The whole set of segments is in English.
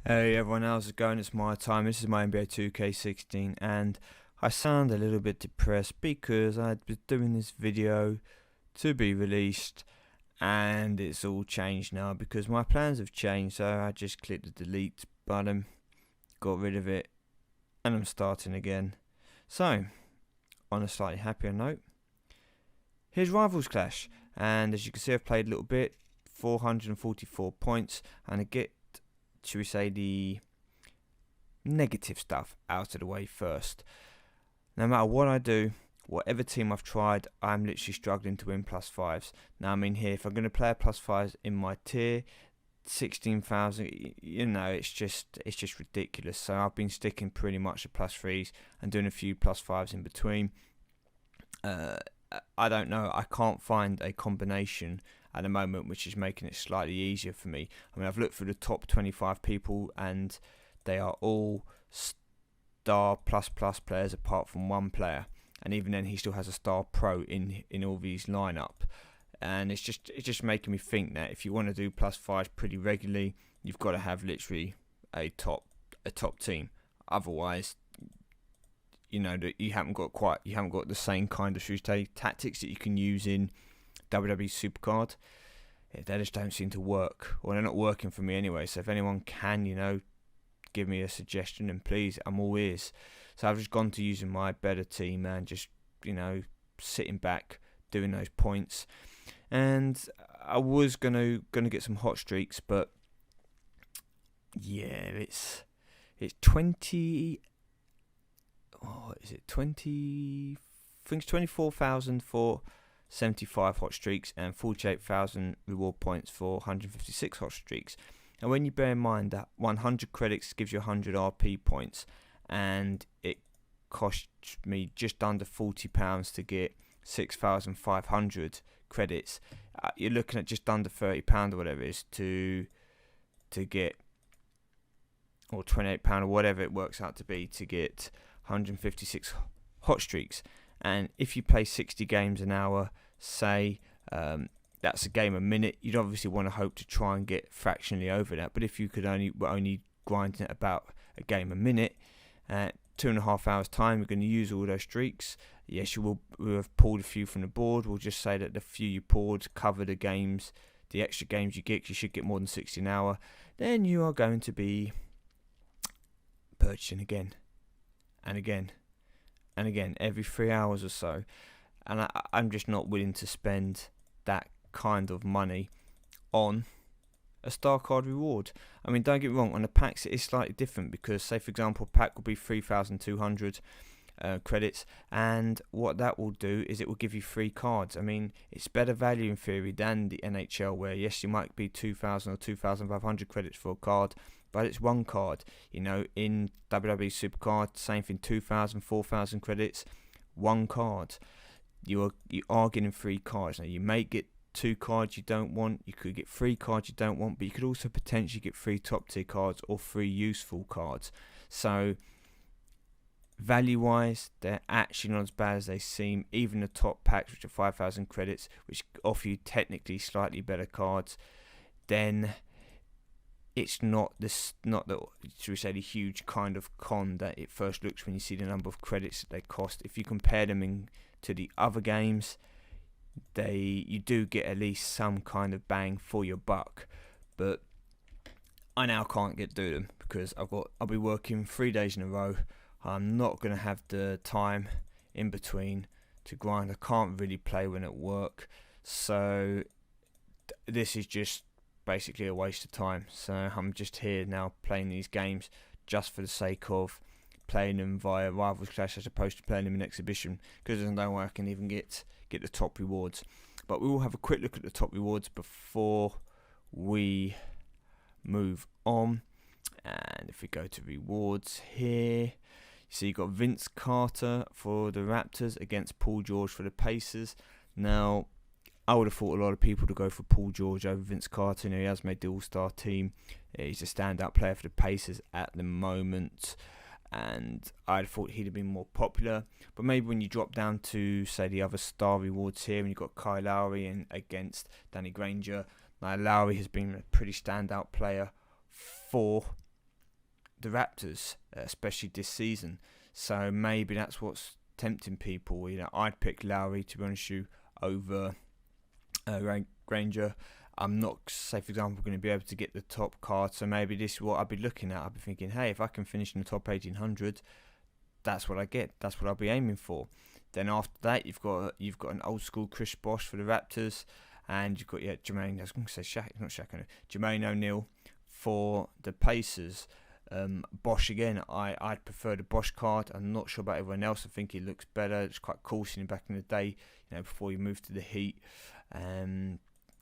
Hey everyone, how's it going? It's MyTyme. This is MyNBA2k16, and I sound a little bit depressed because I'd been doing this video to be released, and it's all changed now because my plans have changed. So I just clicked the delete button, got rid of it, and I'm starting again. So, on a slightly happier note, here's Rivals Clash, and as you can see, I've played a little bit, 444 points, and I get, should we say, the negative stuff out of the way first. No matter what I do, whatever team I've tried, I'm literally struggling to win plus fives. Now, I mean, here, if I'm going to play a plus fives in my tier, 16,000, you know, it's just ridiculous. So I've been sticking pretty much to plus threes and doing a few plus fives in between. I don't know. I can't find a combination at the moment which is making it slightly easier for me. I mean, I've looked through the top 25 people and they are all star plus players apart from one player, and even then he still has a star pro in all these lineup. And it's just making me think that if you want to do plus fives pretty regularly, you've got to have literally a top team. Otherwise, you know that you haven't got the same kind of tactics that you can use in WWE Supercard. They just don't seem to work, or they're not working for me anyway. So if anyone can, you know, give me a suggestion, and please, I'm all ears. So I've just gone to using my better team and just, you know, sitting back doing those points. And I was gonna get some hot streaks, but yeah, it's 20. Oh, is it 20? I think it's 24,000 for 75 hot streaks and 48,000 reward points for 156 hot streaks. And when you bear in mind that 100 credits gives you 100 RP points, and it costs me just under £40 to get 6,500 credits, you're looking at just under £30 or whatever it is to get, or £28 or whatever it works out to be, to get 156 hot streaks. And if you play 60 games an hour, say that's a game a minute, you'd obviously want to hope to try and get fractionally over that. But if you could only grinding at about a game a minute, 2.5 hours time, you're going to use all those streaks. Yes, you will have pulled a few from the board. We'll just say that the few you pulled cover the games, the extra games you get. 'Cause you should get more than 60 an hour. Then you are going to be purchasing again and again and again every 3 hours or so, and I'm just not willing to spend that kind of money on a star card reward. I mean, don't get me wrong, on the packs it is slightly different because, say for example, a pack will be 3,200 credits, and what that will do is it will give you free cards. I mean, it's better value in theory than the NHL, where yes, you might be 2,000 or 2,500 credits for a card, but it's one card. You know, in WWE Supercard, same thing, 2,000, 4,000 credits, one card. You are getting free cards. Now, you may get 2 cards you don't want, you could get 3 cards you don't want, but you could also potentially get 3 top tier cards or 3 useful cards. So value wise, they're actually not as bad as they seem. Even the top packs, which are 5,000 credits, which offer you technically slightly better cards, then it's not the should we say, the huge kind of con that it first looks when you see the number of credits that they cost. If you compare them to the other games, you do get at least some kind of bang for your buck. But I now can't do them because I'll be working 3 days in a row. I'm not going to have the time in between to grind. I can't really play when at work, so this is just basically a waste of time. So I'm just here now playing these games just for the sake of playing them via Rivals Clash as opposed to playing them in exhibition, because there's no way I can even get the top rewards. But we will have a quick look at the top rewards before we move on. And if we go to rewards here, you see you've got Vince Carter for the Raptors against Paul George for the Pacers. Now, I would have thought a lot of people to go for Paul George over Vince Carter. You know, he has made the All-Star team. He's a standout player for the Pacers at the moment, and I'd thought he'd have been more popular. But maybe when you drop down to, say, the other star rewards here, and you've got Kyle Lowry against Danny Granger. Now, Lowry has been a pretty standout player for the Raptors, especially this season. So maybe that's what's tempting people. I'd pick Lowry, to be honest with you, over Granger. I'm not, say for example, going to be able to get the top card, so maybe this is what I'll be looking at. I'll be thinking, hey, if I can finish in the top 1800, that's what I get. That's what I'll be aiming for. Then after that, you've got an old school Chris Bosh for the Raptors, and you've got Jermaine. I was going to say Jermaine O'Neal for the Pacers. Bosh again. I'd prefer the Bosh card. I'm not sure about everyone else. I think he looks better. It's quite cool seeing him back in the day, before he moved to the Heat.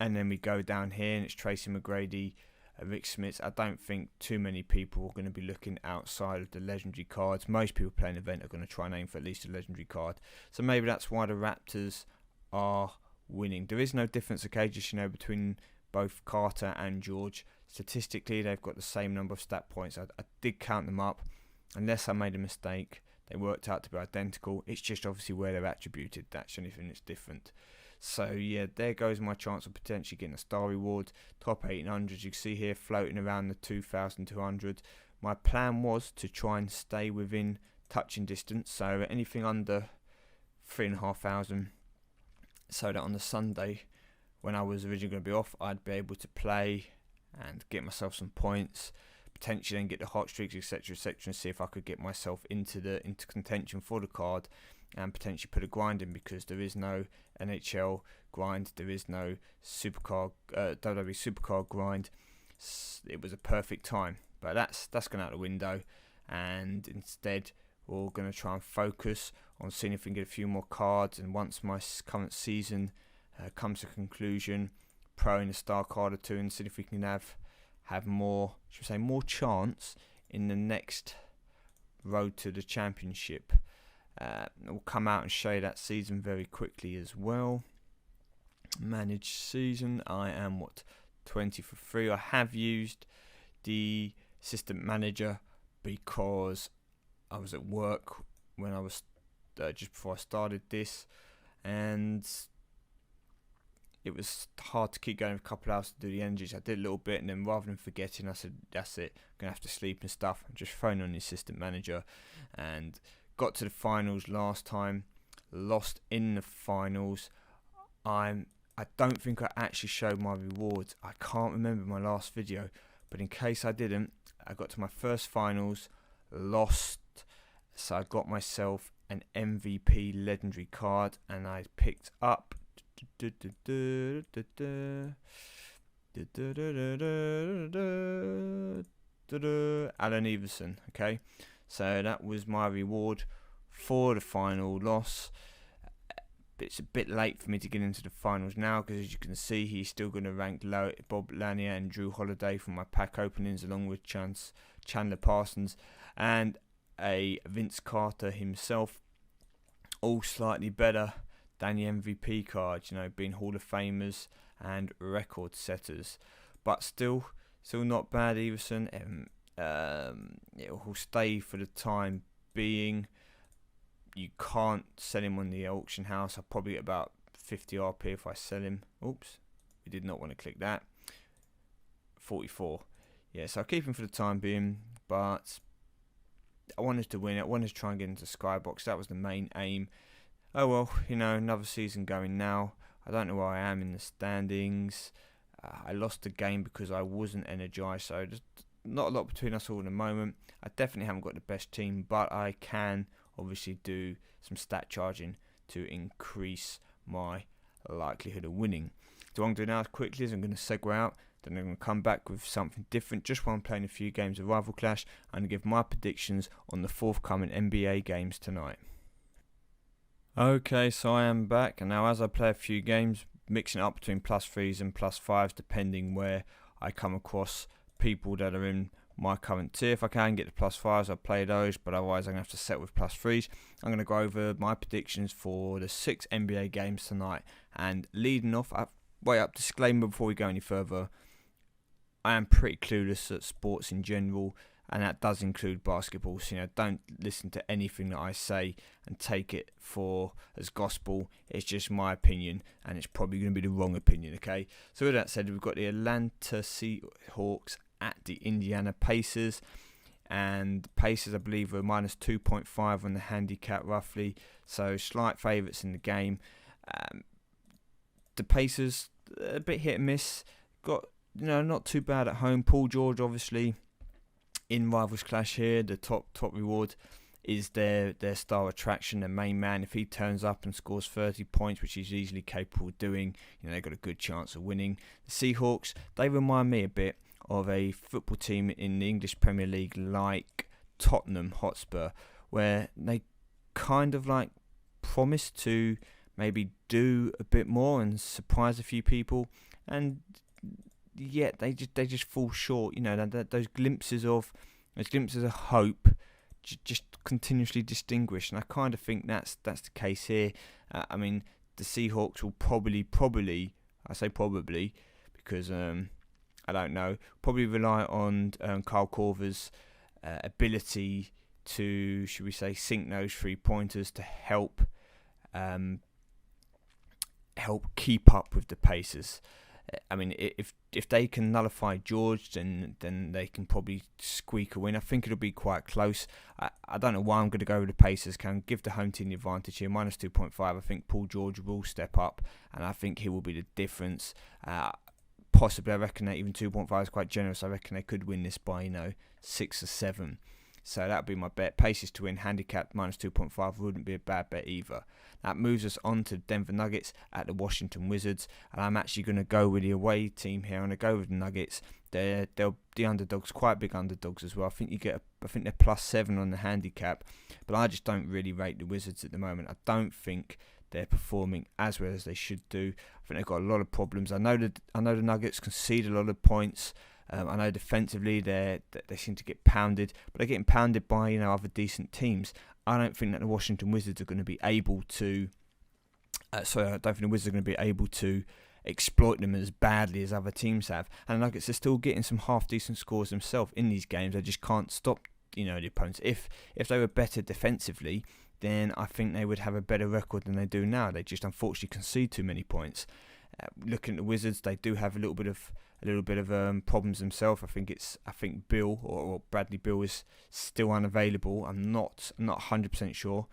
And then we go down here, and it's Tracy McGrady, Rick Smits. I don't think too many people are going to be looking outside of the legendary cards. Most people playing the event are going to try and aim for at least a legendary card. So maybe that's why the Raptors are winning. There is no difference, okay, just between both Carter and George. Statistically, they've got the same number of stat points. I did count them up. Unless I made a mistake, they worked out to be identical. It's just obviously where they're attributed. That's the only thing that's different. So yeah, there goes my chance of potentially getting a star reward. Top 1800s, you can see here floating around the 2,200. My plan was to try and stay within touching distance, so anything under 3,500, so that on the Sunday, when I was originally going to be off, I'd be able to play and get myself some points, potentially then get the hot streaks, etc., and see if I could get myself into contention for the card, and potentially put a grind in, because there is no NHL grind, there is no WWE Supercard grind. It was a perfect time, but that's gone out the window, and instead we're going to try and focus on seeing if we can get a few more cards. And once my current season comes to conclusion, pro in a star card or two, and see if we can have more, more chance in the next road to the championship. We'll come out and show you that season very quickly as well. Managed season, I am 20 for 3. I have used the assistant manager because I was at work when I was just before I started this, and it was hard to keep going for a couple of hours to do the energies. I did a little bit, and then rather than forgetting, I said, that's it, I'm going to have to sleep and stuff. I'm just phoned on the assistant manager, and got to the finals last time, lost in the finals. I don't think I actually showed my rewards. I can't remember my last video, but in case I didn't, I got to my first finals, lost, so I got myself an MVP legendary card, and I picked up Allen Iverson. Okay, so that was my reward for the final loss. It's a bit late for me to get into the finals now, because as you can see, he's still going to rank low. Bob Lanier and Drew Holiday from my pack openings, along with Chandler Parsons and a Vince Carter himself, all slightly better than the MVP cards, being Hall of Famers and record setters, but still not bad. Iverson, it will stay for the time being. You can't sell him on the auction house. I'll probably get about 50 RP if I sell him. Oops, we did not want to click that. 44. Yeah, so I'll keep him for the time being, but I wanted to win it. I wanted to try and get into Skybox. That was the main aim. Oh well, another season going now. I don't know where I am in the standings. I lost the game because I wasn't energized, so there's not a lot between us all in the moment. I definitely haven't got the best team, but I can obviously do some stat charging to increase my likelihood of winning. So what I'm doing now quickly is I'm going to segue out, then I'm going to come back with something different just while I'm playing a few games of Rival Clash, and give my predictions on the forthcoming NBA games tonight. Okay, so I am back, and now as I play a few games, mixing it up between +3s and +5s, depending where I come across people that are in my current tier. If I can get the +5s, I'll play those, but otherwise I'm going to have to settle with +3s. I'm going to go over my predictions for the 6 NBA games tonight. And leading off, disclaimer before we go any further, I am pretty clueless at sports in general, and that does include basketball. So, don't listen to anything that I say and take it as gospel. It's just my opinion, and it's probably going to be the wrong opinion, okay? So with that said, we've got the Atlanta Seahawks at the Indiana Pacers, and Pacers, I believe, were minus 2.5 on the handicap roughly, so slight favourites in the game. The Pacers, a bit hit and miss, got not too bad at home. Paul George, obviously, in Rivals Clash here, the top reward is their star attraction, their main man. If he turns up and scores 30 points, which he's easily capable of doing, they've got a good chance of winning. The Seahawks, they remind me a bit of a football team in the English Premier League like Tottenham Hotspur, where they kind of like promise to maybe do a bit more and surprise a few people, and yet they just fall short. Those glimpses of hope just continuously distinguished, and I kind of think that's the case here. I mean, the Seahawks will probably, I say probably because I don't know, probably rely on Kyle Korver's ability to, should we say, sink those 3-pointers to help keep up with the Pacers. I mean, if they can nullify George, then they can probably squeak a win. I think it'll be quite close. I don't know why I'm going to go with the Pacers. Can give the home team the advantage here. Minus 2.5. I think Paul George will step up, and I think he will be the difference. Possibly, I reckon that even 2.5 is quite generous. I reckon they could win this by 6 or 7. So that would be my bet. Pacers to win, handicap minus 2.5 wouldn't be a bad bet either. That moves us on to Denver Nuggets at the Washington Wizards. And I'm actually going to go with the away team here. I'm going to go with the Nuggets. They're the underdogs, quite big underdogs as well. I think they're +7 on the handicap. But I just don't really rate the Wizards at the moment. I don't think they're performing as well as they should do. I think they've got a lot of problems. I know the Nuggets concede a lot of points. I know defensively they seem to get pounded, but they're getting pounded by other decent teams. I don't think that the Washington Wizards are going to be able to. I don't think the Wizards are going to be able to exploit them as badly as other teams have. And the Nuggets are still getting some half decent scores themselves in these games. They just can't stop the opponents. If they were better defensively, then I think they would have a better record than they do now. They just unfortunately concede too many points. Looking at the Wizards, they do have a little bit of problems themselves. I think Bill or Bradley Bill is still unavailable. I'm not 100% sure.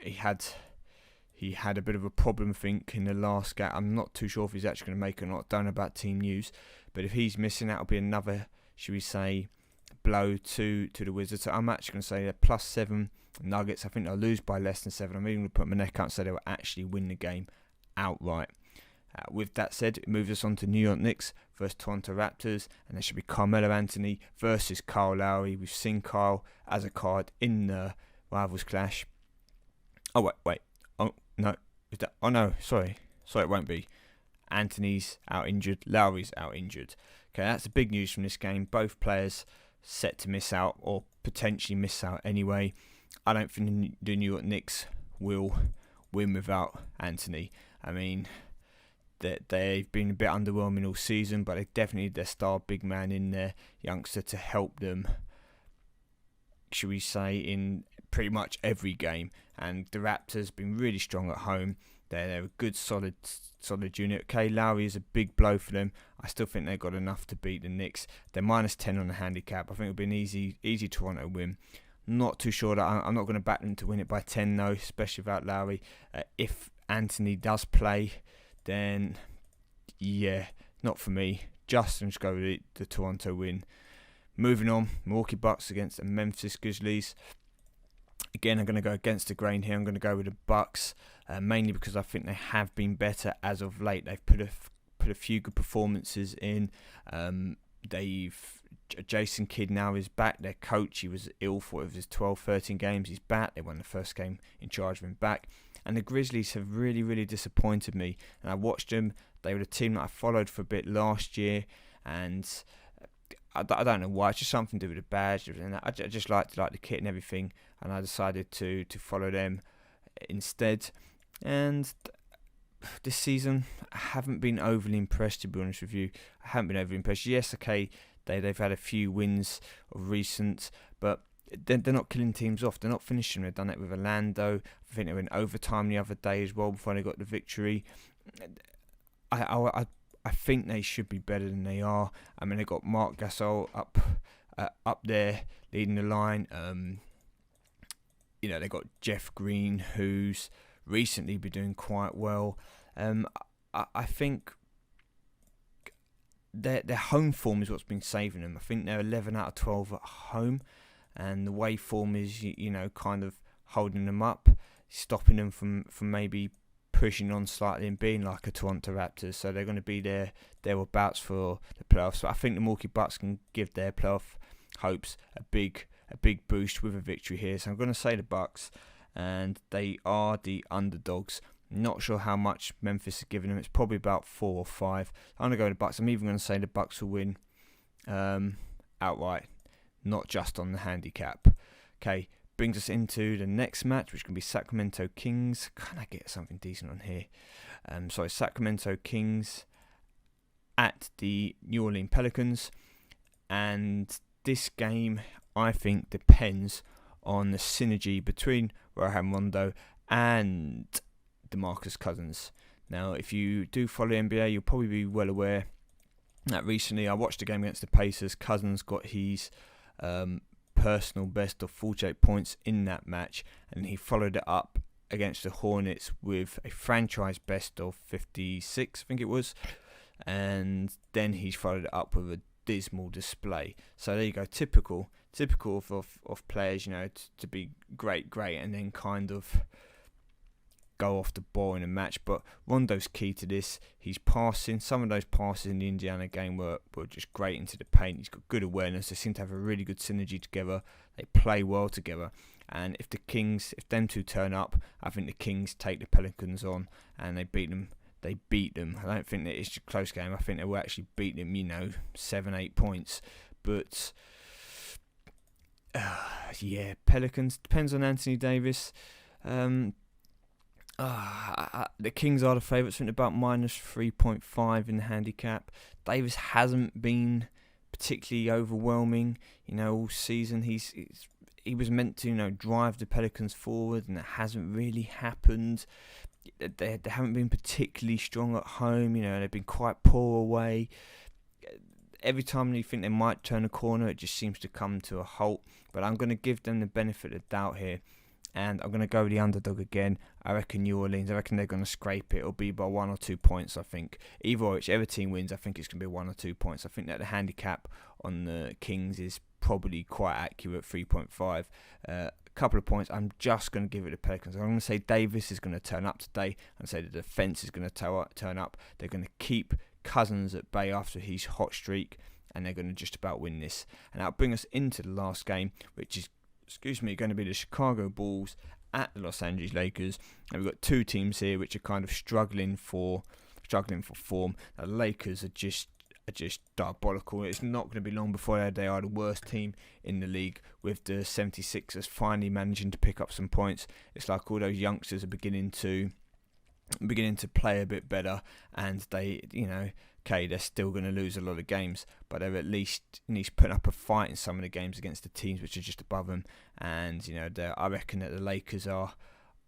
He had a bit of a problem, I think, in the last game. I'm not too sure if he's actually going to make it or not. Don't know about team news, but if he's missing, that'll be another, should we say, blow to the Wizards. So I'm actually going to say they're +7 Nuggets. I think they'll lose by less than 7. I'm even going to put my neck out and say they'll actually win the game outright. With that said, it moves us on to New York Knicks versus Toronto Raptors, and there should be Carmelo Anthony versus Kyle Lowry. We've seen Kyle as a card in the Rivals Clash. Oh wait. Oh no, sorry, it won't be. Anthony's out injured, Lowry's out injured. Okay, that's the big news from this game. Both players set to miss out or potentially miss out anyway. I don't think the New York Knicks will win without Anthony. I mean, they've been a bit underwhelming all season, but they definitely need their star big man in there, youngster, to help them, should we say, in pretty much every game. And the Raptors been really strong at home. They're a good, solid unit. Okay, Lowry is a big blow for them. I still think they've got enough to beat the Knicks. They're -10 on the handicap. I think it'll be an easy Toronto win. Not too sure that I'm not going to back them to win it by 10 though, especially without Lowry. If Anthony does play, then yeah, not for me. Just go with the Toronto win. Moving on, Milwaukee Bucks against the Memphis Grizzlies. Again, I'm going to go against the grain here. I'm going to go with the Bucks, mainly because I think they have been better as of late. They've put a few good performances in. Jason Kidd now is back. Their coach, he was ill for his 12-13 games. He's back. They won the first game in charge of him back. And the Grizzlies have really, really disappointed me. And I watched them. They were a team that I followed for a bit last year. And I don't know why. It's just something to do with the badge. And I just like the kit and everything. And I decided to follow them instead. And this season, I haven't been overly impressed, to be honest with you. I haven't been overly impressed. Yes, okay, they've had a few wins of recent, but they're not killing teams off. They're not finishing. They've done it with Orlando. I think they were in overtime the other day as well before they got the victory. I think they should be better than they are. I mean, they got Mark Gasol up up there leading the line. They got Jeff Green, who's recently been doing quite well. I think their home form is what's been saving them. I think they're 11 out of 12 at home, and the way form is, kind of holding them up, stopping them from maybe pushing on slightly and being like a Toronto Raptors. So they're going to be thereabouts for the playoffs. So I think the Milwaukee Bucks can give their playoff hopes a big boost with a victory here. So I'm going to say the Bucks, and they are the underdogs. Not sure how much Memphis is giving them. It's probably about 4 or 5. I'm going to go with the Bucks. I'm even going to say the Bucks will win outright, not just on the handicap. Okay, brings us into the next match, which can be Sacramento Kings. Can I get something decent on here? Sacramento Kings at the New Orleans Pelicans. And this game, I think, depends on the synergy between Rajon Rondo and DeMarcus Cousins. Now, if you do follow NBA, you'll probably be well aware that recently I watched a game against the Pacers. Cousins got his personal best of 48 points in that match, and he followed it up against the Hornets with a franchise best of 56, I think it was, and then he's followed it up with a dismal display. So there you go, typical of players, to be great, and then kind of go off the ball in a match. But Rondo's key to this. He's passing. Some of those passes in the Indiana game were just great into the paint. He's got good awareness. They seem to have a really good synergy together. They play well together. And if them two turn up, I think the Kings take the Pelicans on and they beat them. I don't think that it's a close game. I think they will actually beat them, 7-8 points. But Pelicans, depends on Anthony Davis. The Kings are the favourites, I think about minus 3.5 in the handicap. Davis hasn't been particularly overwhelming, all season. He was meant to, drive the Pelicans forward, and it hasn't really happened. They haven't been particularly strong at home, they've been quite poor away. Every time you think they might turn a corner, it just seems to come to a halt. But I'm going to give them the benefit of the doubt here. And I'm going to go with the underdog again. I reckon New Orleans. I reckon they're going to scrape it. It'll be by 1 or 2 points, I think. Whichever team wins, I think it's going to be 1 or 2 points. I think that the handicap on the Kings is probably quite accurate, 3.5. A couple of points. I'm just going to give it to Pelicans. I'm going to say Davis is going to turn up today. And say the defense is going to turn up. They're going to keep Cousins at bay after his hot streak. And they're going to just about win this. And that'll bring us into the last game, which is going to be the Chicago Bulls at the Los Angeles Lakers. And we've got two teams here which are kind of struggling for form. The Lakers are just diabolical. It's not going to be long before they are the worst team in the league, with the 76ers finally managing to pick up some points. It's like all those youngsters are beginning to play a bit better, and they, they're still going to lose a lot of games, but they're at least putting up a fight in some of the games against the teams which are just above them. And I reckon that the Lakers are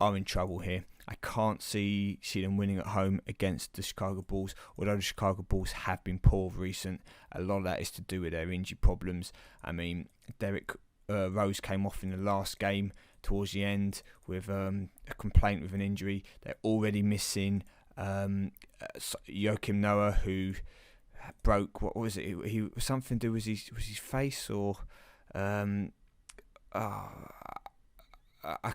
in trouble here. I can't see them winning at home against the Chicago Bulls, although the Chicago Bulls have been poor of recent. A lot of that is to do with their injury problems. I mean, Derrick Rose came off in the last game towards the end with a complaint with an injury. They're already missing Joakim Noah, who broke, what was it? He something to do with his face, or I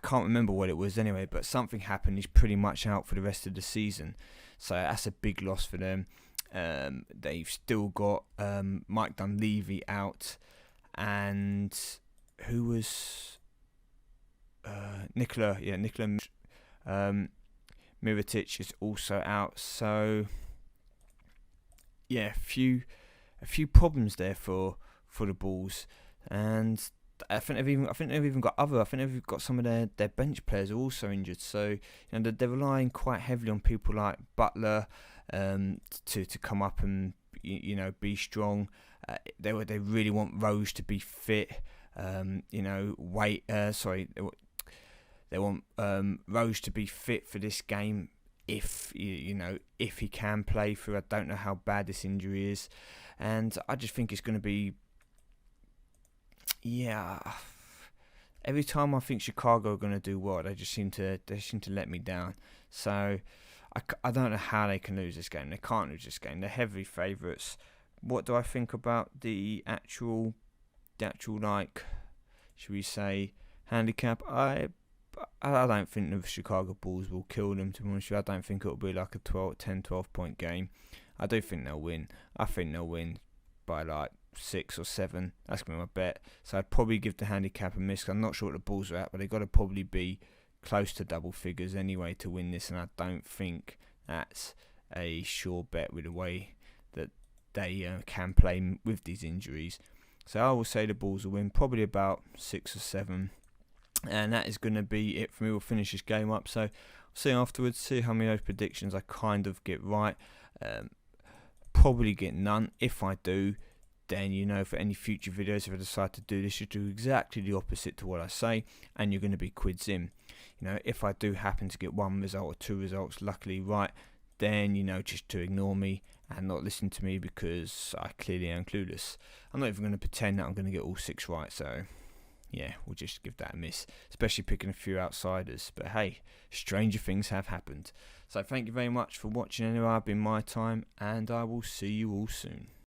can't remember what it was anyway, but something happened. He's pretty much out for the rest of the season, so that's a big loss for them. They've still got Mike Dunleavy out, and who was Nikola Mirotic is also out. So yeah, a few problems there for the Bulls, and I think they've got some of their bench players are also injured. So they're relying quite heavily on people like Butler to come up and be strong. They really want Rose to be fit. They want Rose to be fit for this game if he can play through. I don't know how bad this injury is, and I just think it's going to be yeah, every time I think Chicago are going to do well, they seem to let me down. So I don't know how they can lose this game. They can't lose this game. They're heavy favourites. What do I think about the actual like, should we say, handicap? I don't think the Chicago Bulls will kill them, to be honest with you. I don't think it'll be like a 12 point game. I do think they'll win. I think they'll win by like 6 or 7. That's going to be my bet. So I'd probably give the handicap a miss. I'm not sure what the Bulls are at, but they've got to probably be close to double figures anyway to win this, and I don't think that's a sure bet with the way that they can play with these injuries. So I will say the Bulls will win, probably about 6 or 7. And that is going to be it for me. We'll finish this game up. So I'll see afterwards, see how many of those predictions I kind of get right. Probably get none. If I do, then for any future videos, if I decide to do this, you do exactly the opposite to what I say, and you're going to be quids in. If I do happen to get 1 result or 2 results luckily right, then just to ignore me and not listen to me, because I clearly am clueless. I'm not even going to pretend that I'm going to get all 6 right, so yeah, we'll just give that a miss, especially picking a few outsiders. But hey, stranger things have happened. So thank you very much for watching anyway. I've been MyTyme, and I will see you all soon.